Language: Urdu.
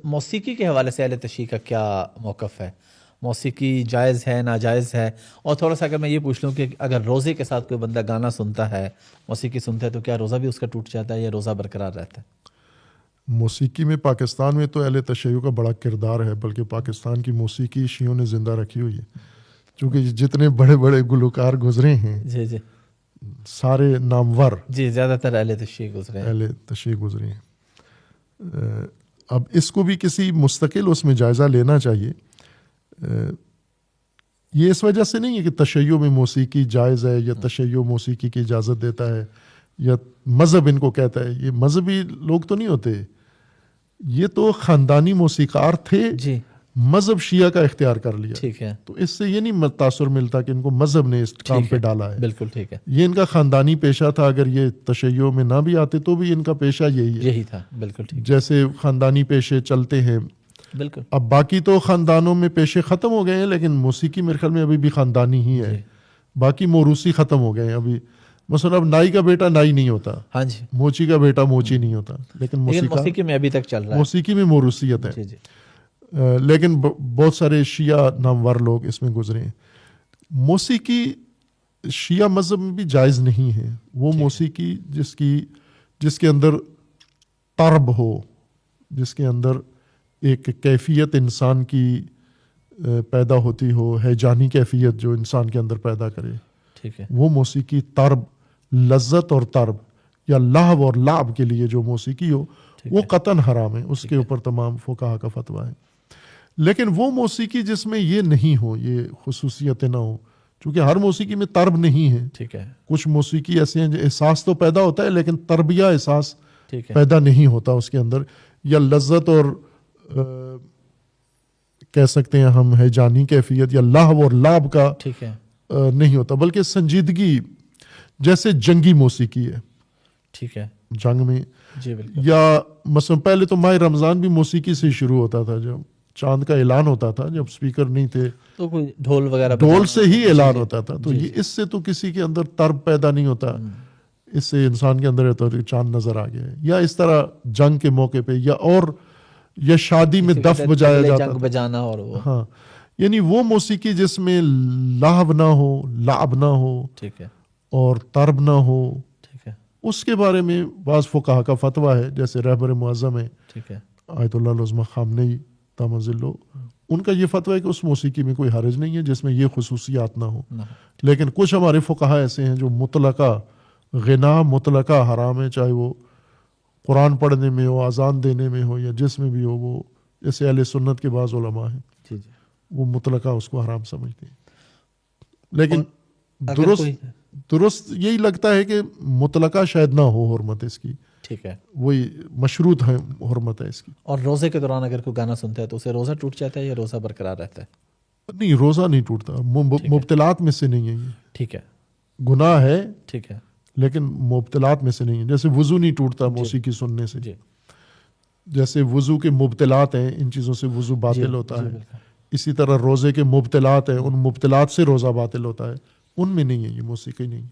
موسیقی کے حوالے سے اہل تشیع کا کیا موقف ہے؟ موسیقی جائز ہے ناجائز ہے؟ اور تھوڑا سا اگر میں یہ پوچھ لوں کہ اگر روزے کے ساتھ کوئی بندہ گانا سنتا ہے، موسیقی سنتا ہے، تو کیا روزہ بھی اس کا ٹوٹ جاتا ہے یا روزہ برقرار رہتا ہے؟ موسیقی میں پاکستان میں تو اہل تشیع کا بڑا کردار ہے، بلکہ پاکستان کی موسیقی شیعوں نے زندہ رکھی ہوئی ہے، چونکہ جتنے بڑے بڑے گلوکار گزرے ہیں جی جی سارے نامور جی، زیادہ تر اہل تشیع گزرے ہیں. اہل تشیع گزرے ہیں. اب اس کو بھی کسی مستقل اس میں جائزہ لینا چاہیے. یہ اس وجہ سے نہیں ہے کہ تشیع میں موسیقی جائز ہے یا تشیع موسیقی کی اجازت دیتا ہے یا مذہب ان کو کہتا ہے. یہ مذہبی لوگ تو نہیں ہوتے، یہ تو خاندانی موسیقار تھے، جی مذہب شیعہ کا اختیار کر لیا. ٹھیک ہے، تو اس سے یہ نہیں تاثر ملتا کہ ان کو مذہب نے اس کام پہ ڈالا ہے. بالکل ٹھیک ہے، یہ ان کا خاندانی پیشہ تھا. اگر یہ تشیع میں نہ بھی آتے تو بھی ان کا پیشہ یہی تھا. بالکل ٹھیک، جیسے خاندانی پیشے چلتے ہیں. بالکل. اب باقی تو خاندانوں میں پیشے ختم ہو گئے ہیں، لیکن موسیقی میرے خیال میں ابھی بھی خاندانی ہی ہے. باقی موروثی ختم ہو گئے ہیں. ابھی مثلا اب نائی کا بیٹا نائی نہیں ہوتا، ہاں جی، موچی کا بیٹا موچی نہیں ہوتا، لیکن موسیقی میں ابھی تک چل رہا ہے. موسیقی میں موروثیت ہے. جی جی، لیکن بہت سارے شیعہ نامور لوگ اس میں گزرے ہیں. موسیقی شیعہ مذہب میں بھی جائز نہیں ہے. وہ موسیقی جس کے اندر طرب ہو، جس کے اندر ایک کیفیت انسان کی پیدا ہوتی ہو، ہیجانی کیفیت جو انسان کے اندر پیدا کرے، ٹھیک ہے، وہ موسیقی طرب، لذت اور طرب یا لہو اور لعب کے لیے جو موسیقی ہو وہ قطعاً حرام ہے. اس کے اوپر تمام فقہا کا فتویٰ ہے. لیکن وہ موسیقی جس میں یہ نہیں ہو، یہ خصوصیتیں نہ ہو، چونکہ ہر موسیقی میں طرب نہیں ہے. ٹھیک ہے، کچھ موسیقی ایسے ہیں جو احساس تو پیدا ہوتا ہے لیکن تربیہ احساس ٹھیک ہے، پیدا نہیں ہوتا اس کے اندر، یا لذت اور کہہ سکتے ہیں ہم ہیجانی کیفیت یا لہو اور لعب کا ٹھیک ہے، نہیں ہوتا، بلکہ سنجیدگی. جیسے جنگی موسیقی ہے، ٹھیک ہے، جنگ میں، جی بالکل، یا مثلا پہلے تو ماہ رمضان بھی موسیقی سے شروع ہوتا تھا. جب چاند کا اعلان ہوتا تھا، جب سپیکر نہیں تھے تو کوئی ڈھول وغیرہ ڈھول سے ہی اعلان ہوتا تھا. تو یہ اس سے تو کسی کے اندر طرب پیدا نہیں ہوتا، اس سے انسان کے اندر ہوتا ہے کہ چاند نظر آ گیا ہے. یا اس طرح جنگ کے موقع پہ یا شادی میں دف بجایا جاتا جنگ بجانا، اور وہ ہاں، یعنی وہ موسیقی جس میں لہو نہ ہو، لعب نہ ہو ٹھیک ہے، اور طرب نہ ہو، ٹھیک ہے، اس کے بارے میں بعض فقہا کا فتویٰ ہے. جیسے رہبر معظم ہے ٹھیک ہے، آیت اللہ العظمہ خامنئی تمزلو، ان کا یہ فتویٰ ہے کہ اس موسیقی میں کوئی حرج نہیں ہے جس میں یہ خصوصیات نہ ہو. لیکن کچھ ہمارے فقہا ایسے ہیں جو مطلقہ غنا مطلقہ حرام ہے، چاہے وہ قرآن پڑھنے میں ہو، اذان دینے میں ہو، یا جس میں بھی ہو. وہ جیسے اہل سنت کے بعض علماء ہیں، جی جی، وہ مطلقہ اس کو حرام سمجھتے ہیں. لیکن درست یہی لگتا ہے کہ مطلقہ شاید نہ ہو حرمت اس کی، ٹھیک ہے، وہی مشروط ہے حرمت ہے اس کی. اور روزے کے دوران اگر کوئی گانا سنتا ہے تو اسے روزہ ٹوٹ جاتا ہے یا روزہ برقرار رہتا ہے؟ نہیں، روزہ نہیں ٹوٹتا. مبتلات میں سے نہیں ہے یہ. ٹھیک ہے، گناہ ہے ٹھیک ہے، لیکن مبتلات میں سے نہیں ہے. جیسے وضو نہیں ٹوٹتا موسیقی سننے سے، جیسے وضو کے مبتلات ہیں، ان چیزوں سے وضو باطل ہوتا ہے. اسی طرح روزے کے مبتلات ہیں، ان مبتلات سے روزہ باطل ہوتا ہے. ان میں نہیں ہے یہ موسیقی نہیں ہے.